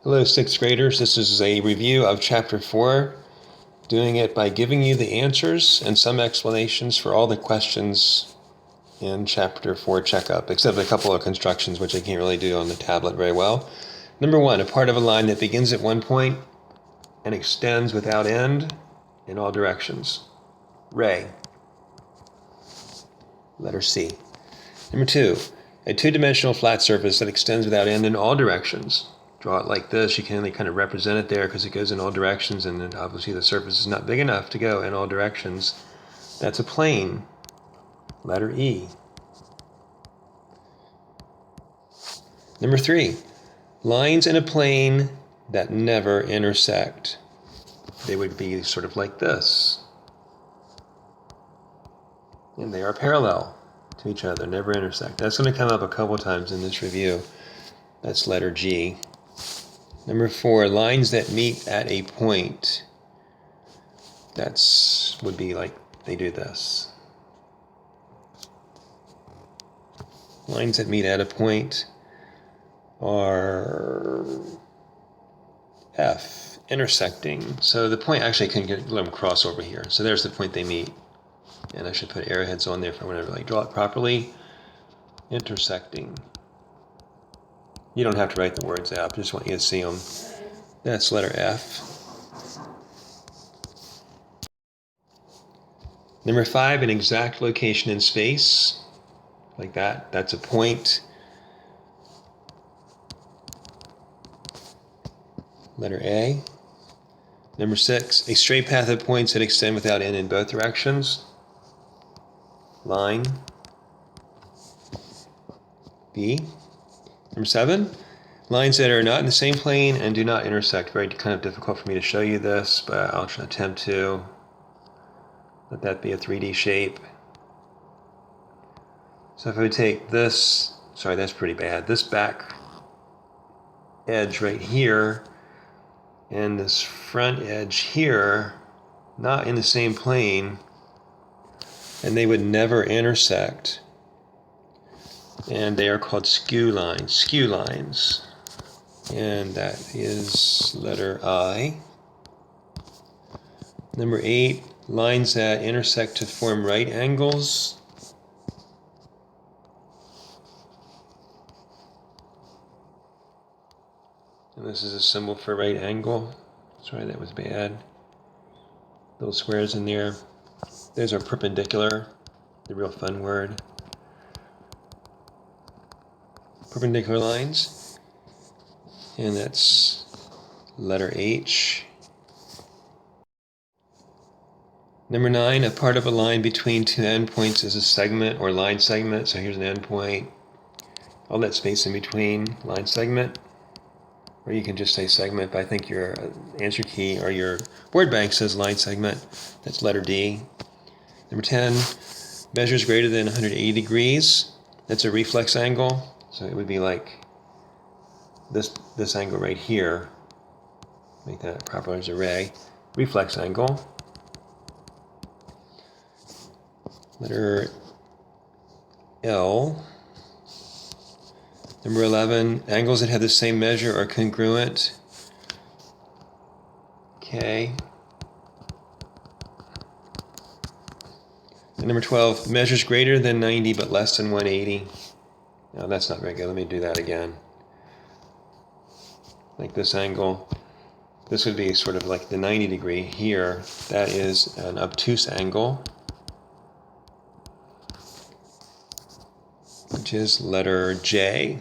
Hello, sixth graders. This is a review of Chapter 4, doing it by giving you the answers and some explanations for all the questions in Chapter 4 checkup, except a couple of constructions which I can't really do on the tablet very well. Number 1, a part of a line that begins at one point and extends without end in all directions. Ray. Letter C. Number 2, a two-dimensional flat surface that extends without end in all directions. Draw it like this. You can only kind of represent it there because it goes in all directions, and then obviously the surface is not big enough to go in all directions. That's a plane. Letter E. Number 3, lines in a plane that never intersect. They would be sort of like this. And they are parallel to each other, never intersect. That's going to come up a couple times in this review. That's letter G. Number 4, lines that meet at a point. That's would be like they do this. Lines that meet at a point are F, intersecting. So the point actually can let them cross over here. So there's the point they meet. And I should put arrowheads on there if I want to really draw it properly. Intersecting. You don't have to write the words out, I just want you to see them. That's letter F. Number 5, an exact location in space. Like that. That's a point. Letter A. Number 6, a straight path of points that extend without end in both directions. Line. B. Number 7, lines that are not in the same plane and do not intersect. Very kind of difficult for me to show you this, but I'll attempt to. Let that be a 3D shape. So if I would take this, sorry, that's pretty bad, this back edge right here and this front edge here, not in the same plane, and they would never intersect. And they are called skew lines. And that is letter I. Number 8, lines that intersect to form right angles. And this is a symbol for right angle. Sorry, that was bad. Little squares in there. Those are perpendicular, the real fun word. Perpendicular lines, and that's letter H. Number 9, a part of a line between two endpoints is a segment or line segment. So here's an endpoint. All that space in between, line segment. Or you can just say segment, but I think your answer key or your word bank says line segment. That's letter D. Number 10, measures greater than 180 degrees. That's a reflex angle. So it would be like this angle right here. Make that proper as a ray. Reflex angle. Letter L. Number 11, angles that have the same measure are congruent. Okay. And number 12, measures greater than 90 but less than 180. No, that's not very good. Let me do that again. Like this angle. This would be sort of like the 90 degree here. That is an obtuse angle, which is letter J.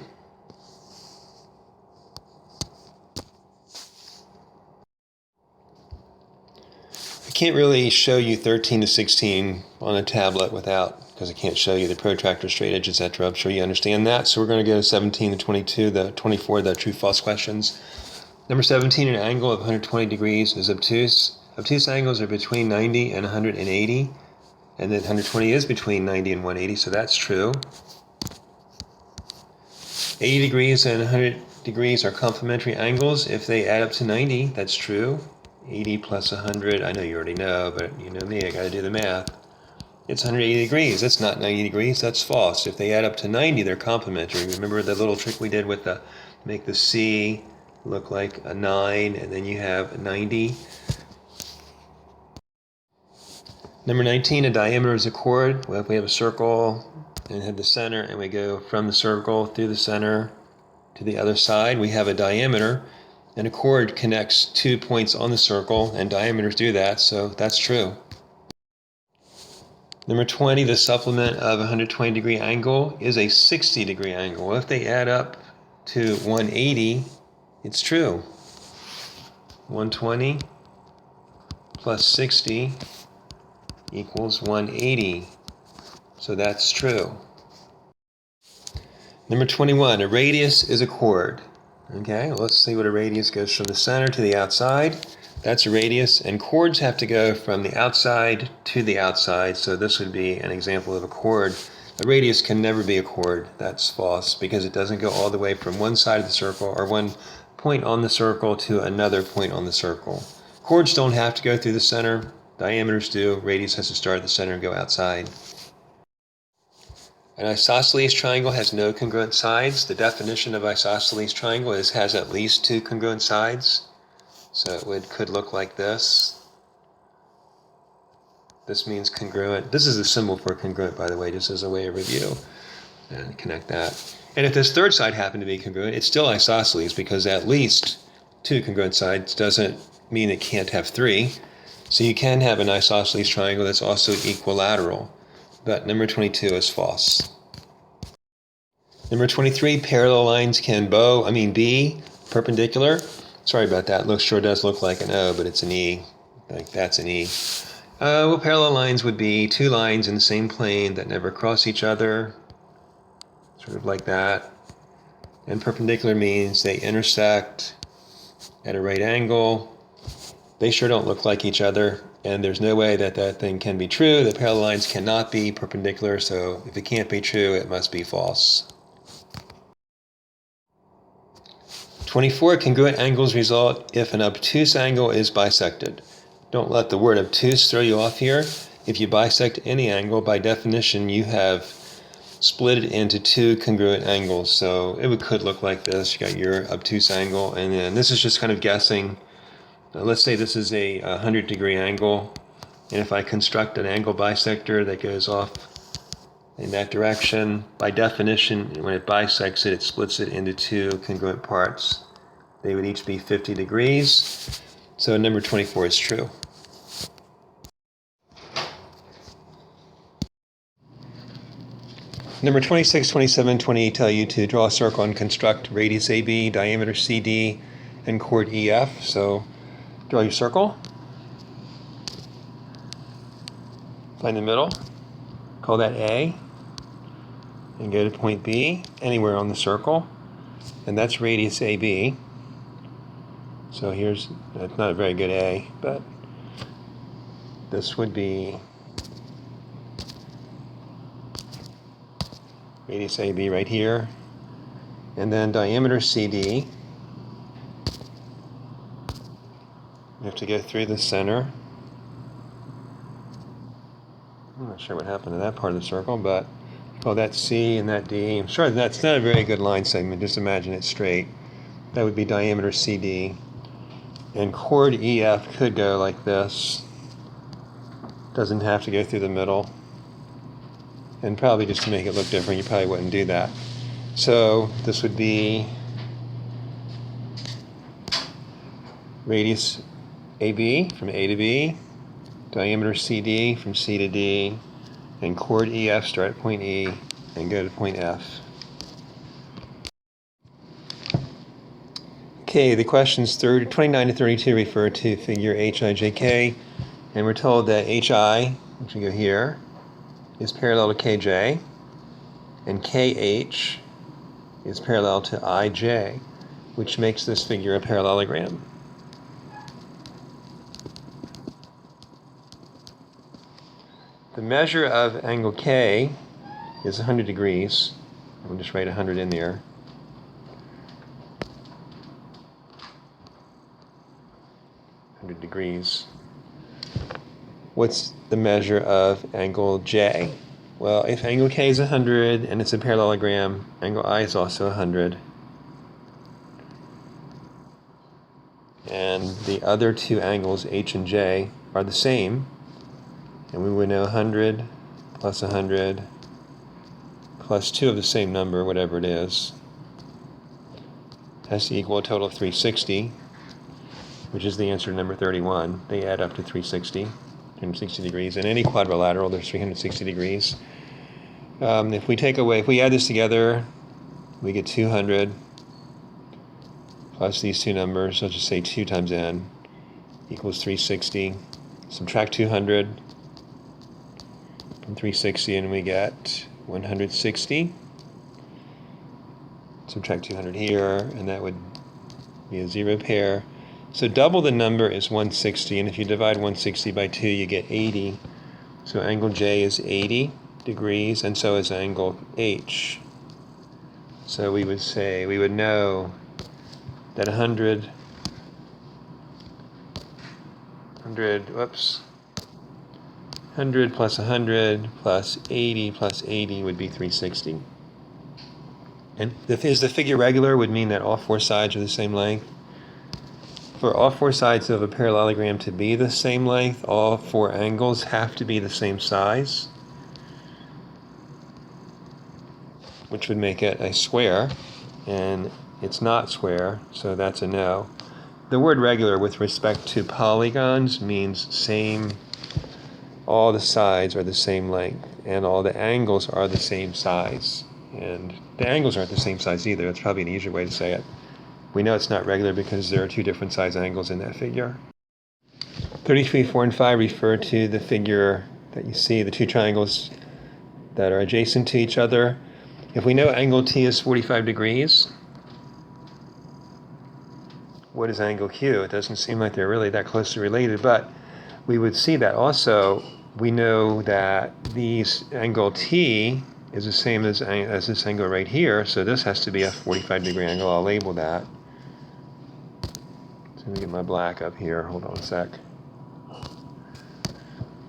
I can't really show you 13 to 16 on a tablet because I can't show you the protractor, straight edge, etc. I'm sure you understand that. So we're going to go to 17 to 22, the 24, the true-false questions. Number 17, an angle of 120 degrees is obtuse. Obtuse angles are between 90 and 180, and then 120 is between 90 and 180, so that's true. 80 degrees and 100 degrees are complementary angles if they add up to 90. That's true. 80 plus 100, I know you already know, but you know me, I got to do the math. It's 180 degrees. That's not 90 degrees. That's false. If they add up to 90, they're complementary. Remember the little trick we did with make the C look like a 9, and then you have a 90. Number 19, a diameter is a chord. Well, if we have a circle and have the center, and we go from the circle through the center to the other side, we have a diameter, and a chord connects 2 points on the circle, and diameters do that, so that's true. Number 20, the supplement of a 120-degree angle is a 60-degree angle. Well, if they add up to 180, it's true. 120 plus 60 equals 180. So that's true. Number 21, a radius is a chord. Okay, well, let's see what a radius goes from the center to the outside. That's a radius, and chords have to go from the outside to the outside, so this would be an example of a chord. A radius can never be a chord. That's false, because it doesn't go all the way from one side of the circle or one point on the circle to another point on the circle. Chords don't have to go through the center. Diameters do. Radius has to start at the center and go outside. An isosceles triangle has no congruent sides. The definition of isosceles triangle is has at least 2 congruent sides. So it could look like this. This means congruent. This is the symbol for congruent, by the way, just as a way of review. And connect that. And if this third side happened to be congruent, it's still isosceles, because at least 2 congruent sides doesn't mean it can't have 3. So you can have an isosceles triangle that's also equilateral. But number 22 is false. Number 23, parallel lines can be perpendicular. Sorry about that. Sure does look like an O, but it's an E. Like that's an E. Well, parallel lines would be 2 lines in the same plane that never cross each other. Sort of like that. And perpendicular means they intersect at a right angle. They sure don't look like each other, and there's no way that that thing can be true. The parallel lines cannot be perpendicular, so if it can't be true, it must be false. 24, congruent angles result if an obtuse angle is bisected. Don't let the word obtuse throw you off here. If you bisect any angle, by definition, you have split it into 2 congruent angles. So it could look like this. You got your obtuse angle, and then this is just kind of guessing. Let's say this is a 100-degree angle, and if I construct an angle bisector that goes off in that direction, by definition, when it bisects it, it splits it into 2 congruent parts. They would each be 50 degrees, so number 24 is true. Number 26, 27, 28 tell you to draw a circle and construct radius AB, diameter CD, and chord EF. So draw your circle, find the middle, call that A, and go to point B, anywhere on the circle, and that's radius AB. So that's not a very good A, but this would be radius AB right here, and then diameter CD. You have to go through the center. I'm not sure what happened to that part of the circle, but call that C and that D. I'm sure that's not a very good line segment. Just imagine it straight. That would be diameter CD. And chord EF could go like this. Doesn't have to go through the middle. And probably just to make it look different, you probably wouldn't do that. So this would be radius AB from A to B, diameter CD from C to D, and chord EF start at point E and go to point F. Okay, the questions 29 to 32 refer to figure HIJK, and we're told that HI, which we go here, is parallel to KJ, and KH is parallel to IJ, which makes this figure a parallelogram. The measure of angle K is 100 degrees. I'll just write 100 in there. Degrees. What's the measure of angle J? Well, if angle K is 100 and it's a parallelogram, angle I is also 100. and the other two angles, H and J, are the same, and we would know 100 plus 100 plus 2 of the same number, whatever it is, has to equal a total of 360, which is the answer to number 31. They add up to 360, 360 degrees. In any quadrilateral, there's 360 degrees. If we add this together, we get 200 plus these two numbers, let's just say 2 times n, equals 360. Subtract 200 from 360 and we get 160. Subtract 200 here, and that would be a zero pair. So double the number is 160, and if you divide 160 by 2, you get 80. So angle J is 80 degrees, and so is angle H. So we would know that 100 plus 100 plus 80 plus 80 would be 360. And is the figure regular would mean that all four sides are the same length. For all four sides of a parallelogram to be the same length, all four angles have to be the same size, which would make it a square, and it's not square, so that's a no. The word regular with respect to polygons means same, all the sides are the same length, and all the angles are the same size. And the angles aren't the same size either. That's probably an easier way to say it. We know it's not regular because there are two different size angles in that figure. 33, 4, and 5 refer to the figure that you see, the two triangles that are adjacent to each other. If we know angle T is 45 degrees, what is angle Q? It doesn't seem like they're really that closely related, but we would see that also. We know that these angle T is the same as this angle right here, so this has to be a 45 degree angle. I'll label that. So let me get my black up here. Hold on a sec.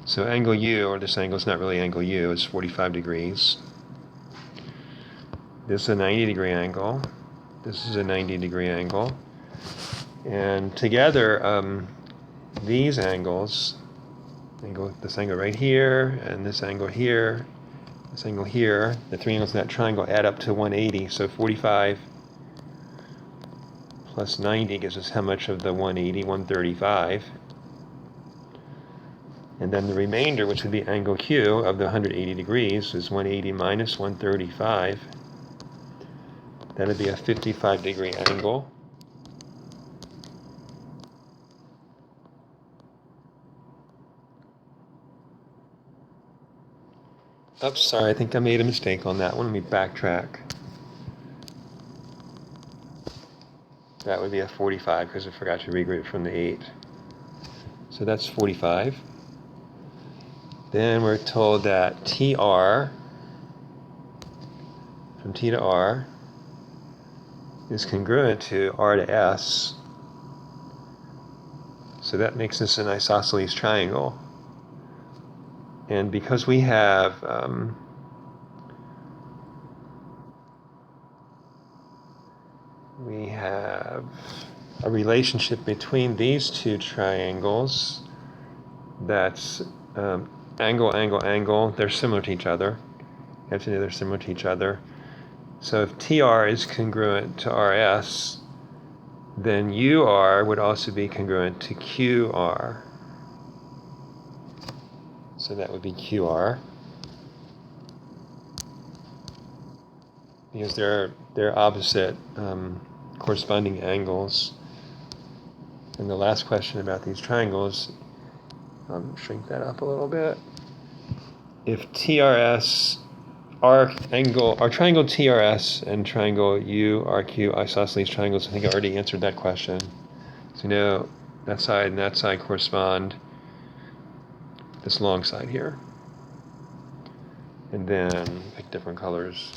So angle U, or this angle is not really angle U, is 45 degrees. This is a 90 degree angle. This is a 90 degree angle. And together, these angles, this angle right here, and this angle here, this angle here, the three angles in that triangle add up to 180. So 45 plus 90 gives us how much of the 180? 135. And then the remainder, which would be angle Q of the 180 degrees, is 180 minus 135. That would be a 55 degree angle. Oops, sorry, I think I made a mistake on that one. Let me backtrack. That would be a 45 because I forgot to regroup from the 8. So that's 45. Then we're told that TR, from T to R, is congruent to R to S. So that makes this an isosceles triangle. And because we have a relationship between these two triangles that's angle, angle, angle, they're similar to each other. You have to know they're similar to each other. So if TR is congruent to RS, then UR would also be congruent to QR. So that would be QR. Because they're opposite corresponding angles. And the last question about these triangles, shrink that up a little bit. If TRS, our triangle TRS and triangle URQ isosceles triangles, I think I already answered that question. So you know that side and that side correspond. This long side here. And then pick different colors.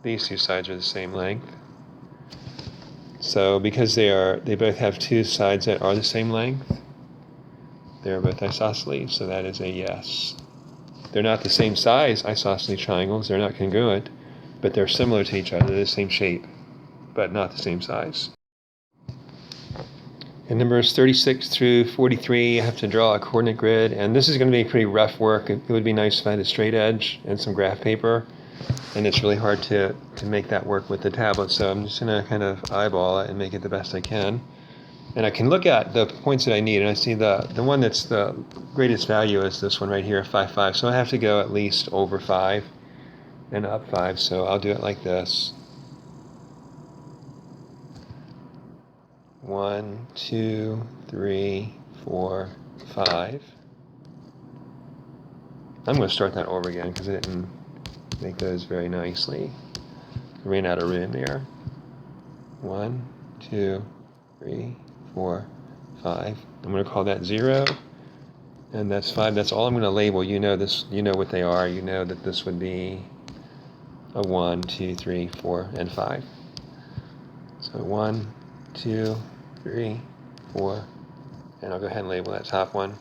These two sides are the same length. So because they both have two sides that are the same length, they're both isosceles, so that is a yes. They're not the same size isosceles triangles, they're not congruent, but they're similar to each other. They're the same shape, but not the same size. In numbers 36 through 43, I have to draw a coordinate grid, and this is going to be pretty rough work. It would be nice if I had a straight edge and some graph paper, and it's really hard to make that work with the tablet, so I'm just going to kind of eyeball it and make it the best I can. And I can look at the points that I need, and I see the one that's the greatest value is this one right here, 5, 5. So I have to go at least over 5 and up 5, so I'll do it like this. 1, 2, 3, 4, 5. I'm going to start that over again because I didn't make those very nicely. I ran out of room there. 1, 2, 3, 4, 5. I'm going to call that 0, and that's 5. That's all I'm going to label. You know this. You know what they are. You know that this would be a 1, 2, 3, 4, and 5. So 1, 2, 3, 4, and I'll go ahead and label that top one.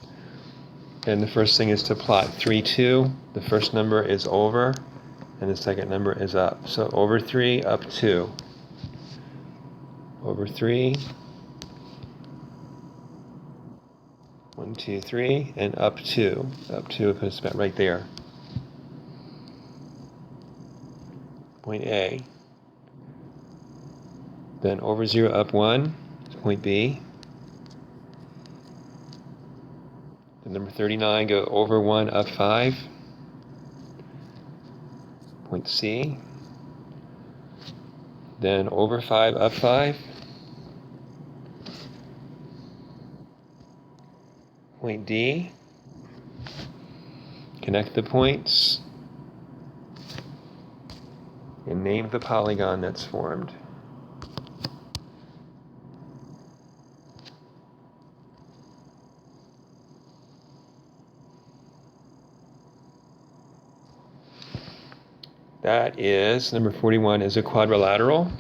And the first thing is to plot 3, 2. The first number is over, and the second number is up. So over 3, up 2. Over 3. 1, 2, 3, and up 2. Up 2, it puts it right there. Point A. Then over 0, up 1 is point B. The number 39, go over 1, up 5. Point C. Then over 5, up 5. Point D. Connect the points and name the polygon that's formed. That is, number 41 is a quadrilateral.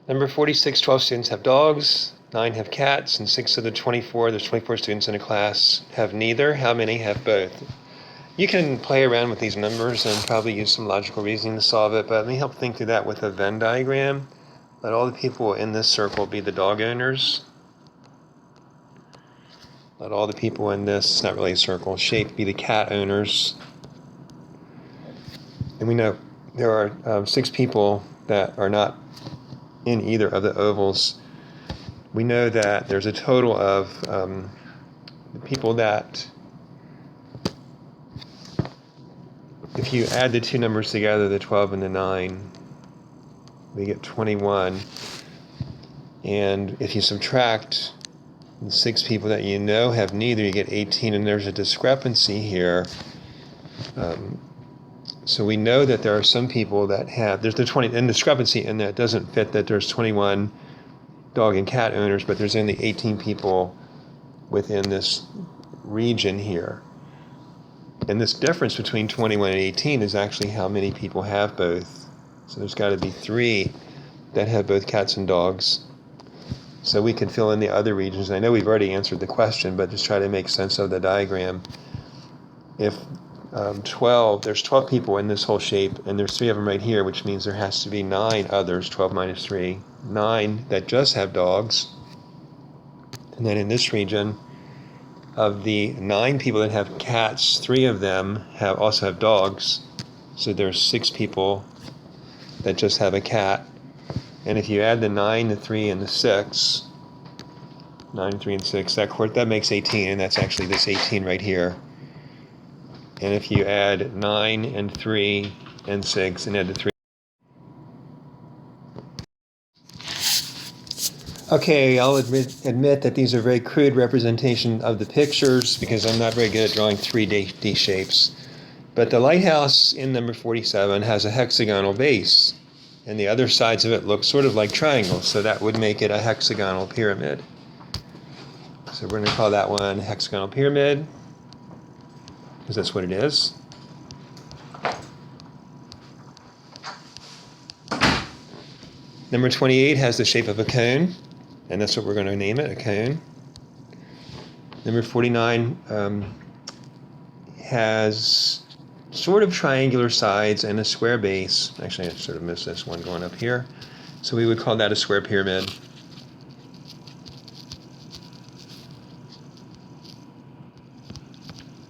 Number 46, 12 students have dogs, 9 have cats, and 6 of the 24, there's 24 students in a class, have neither. How many have both? You can play around with these numbers and probably use some logical reasoning to solve it, but let me help think through that with a Venn diagram. Let all the people in this circle be the dog owners. Let all the people in this, it's not really a circle, shape be the cat owners. And we know there are 6 people that are not in either of the ovals. We know that there's a total of the people that, if you add the two numbers together, the 12 and the 9, we get 21. And if you subtract the 6 people that you know have neither, you get 18, and there's a discrepancy here. So we know that there are some people that have, there's the 20, and discrepancy in that doesn't fit that there's 21 dog and cat owners, but there's only 18 people within this region here. And this difference between 21 and 18 is actually how many people have both. So there's got to be 3 that have both cats and dogs. So we can fill in the other regions. I know we've already answered the question, but just try to make sense of the diagram. If 12, there's 12 people in this whole shape, and there's 3 of them right here, which means there has to be 9 others, 12 minus 3, 9 that just have dogs. And then in this region, of the 9 people that have cats, 3 of them also have dogs. So there's 6 people that just have a cat. And if you add the 9, the 3, and the 6, 9, 3, and 6, that makes 18, and that's actually this 18 right here. And if you add 9 and 3 and 6 and add the 3. Okay, I'll admit that these are very crude representation of the pictures because I'm not very good at drawing 3D shapes. But the lighthouse in number 47 has a hexagonal base, and the other sides of it look sort of like triangles, so that would make it a hexagonal pyramid. So we're going to call that one hexagonal pyramid, because that's what it is. Number 28 has the shape of a cone, and that's what we're going to name it, a cone. Number 49 has sort of triangular sides and a square base. Actually, I sort of missed this one going up here. So we would call that a square pyramid.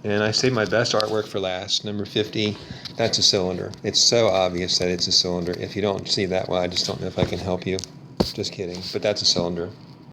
And I saved my best artwork for last, number 50. That's a cylinder. It's so obvious that it's a cylinder. If you don't see that one, I just don't know if I can help you. Just kidding, but that's a cylinder.